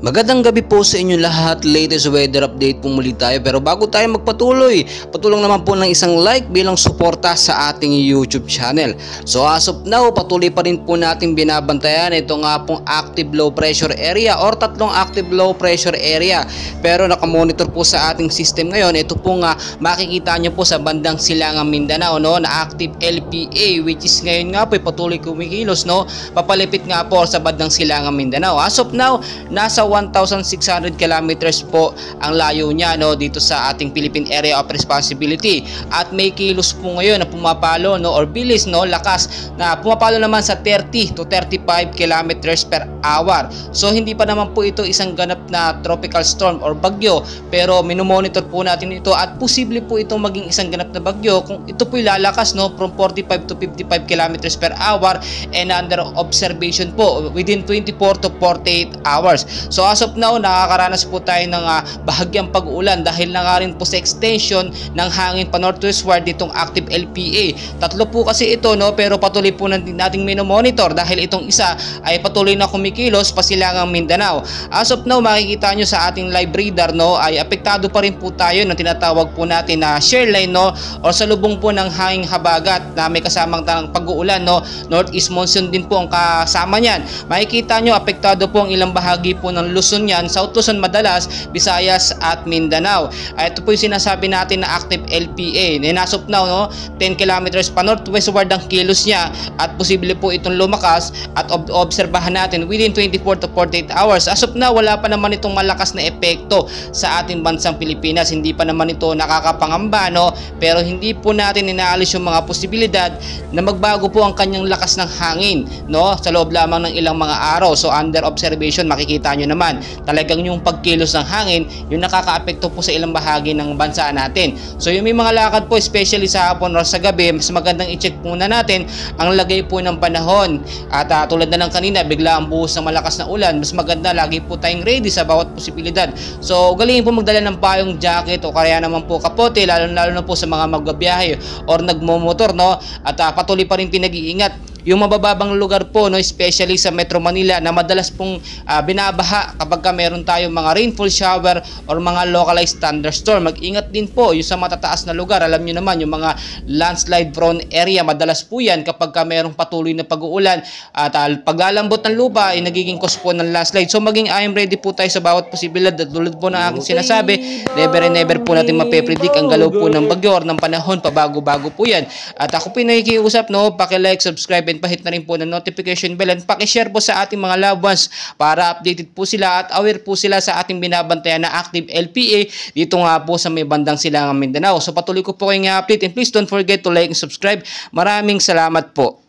Magandang gabi po sa inyo lahat. Latest weather update po muli tayo. Pero bago tayo magpatuloy, patulong naman po ng isang like bilang suporta sa ating YouTube channel. So as of now, patuloy pa rin po natin binabantayan ito nga pong active low pressure area or tatlong active low pressure area. Pero nakamonitor po sa ating system ngayon, ito po nga makikita nyo po sa bandang Silangang Mindanao, no, na active LPA, which is ngayon nga po patuloy kumikilos, no, papalipit nga po sa bandang Silangang Mindanao. As of now, nasa 1,600 kilometers po ang layo niya, no, dito sa ating Philippine Area of Responsibility, at may kilos po ngayon na pumapalo, no, or bilis, no, lakas na pumapalo naman sa 30 to 35 kilometers per hour. So hindi pa naman po ito isang ganap na tropical storm or bagyo, pero minomonitor po natin ito at posible po itong maging isang ganap na bagyo kung ito po lalakas, no, from 45 to 55 kilometers per hour and under observation po within 24 to 48 hours. So as of now, nakakaranas po tayo ng bahagyang pag-ulan dahil na nga rin po sa extension ng hangin pa northwestward ditong active LPA. Tatlo po kasi ito, no, pero patuloy po nating minomonitor dahil itong isa ay patuloy na kumikilos pa Silangang Mindanao. As of now, makikita nyo sa ating live radar, no, ay apektado pa rin po tayo ng tinatawag po natin na shear line, no, or salubong po ng hanging habagat na may kasamang pag-uulan, no, northeast monsoon din po ang kasama niyan. Makikita nyo apektado po ang ilang bahagi po ng Luzon yan, South Luzon madalas, Visayas at Mindanao. Ito po yung sinasabi natin na active LPA. As of now, no, 10 kilometers pa northwestward ang kilos niya at posible po itong lumakas at obserbahan natin within 24 to 48 hours. As of now, wala pa naman itong malakas na epekto sa ating bansang Pilipinas. Hindi pa naman ito nakakapangamba, no, pero hindi po natin inaalis yung mga posibilidad na magbago po ang kanyang lakas ng hangin, no, sa loob lamang ng ilang mga araw. So under observation, makikita nyo naman talagang yung pagkilos ng hangin yung nakakaapekto po sa ilang bahagi ng bansa natin. So yung may mga lakad po, especially sa hapon or sa gabi, mas magandang i-check muna natin ang lagay po ng panahon. At tulad na lang kanina, bigla ang buhos ng malakas na ulan, mas maganda lagi po tayong ready sa bawat posibilidad. So galingin po magdala ng payong jacket o kaya naman po kapote, lalo na po sa mga magbabiyahe or nagmomotor, no, at patuloy pa rin pinag-iingat yung mabababang lugar po, no, especially sa Metro Manila na madalas pong binabaha kapag meron tayong mga rainfall shower or mga localized thunderstorm. Mag-ingat din po yung sa matataas na lugar. Alam nyo naman yung mga landslide prone area, madalas po yan kapag merong patuloy na pag-uulan at paglalambot ng lupa ay nagiging cause po ng landslide. So maging I am ready po tayo sa bawat posibilidad. At tulad po ng aking sinasabi, never and never po natin mape-predict ang galaw po ng bagyo or ng panahon, pabago-bago po yan. At ako po nakikiusap, no, paki-like, subscribe, pahit na rin po ng notification bell and paki-share po sa ating mga loved ones para updated po sila at aware po sila sa ating binabantayan na active LPA dito nga po sa may bandang Silangang Mindanao. So patuloy ko po kayong update and please don't forget to like and subscribe. Maraming salamat po.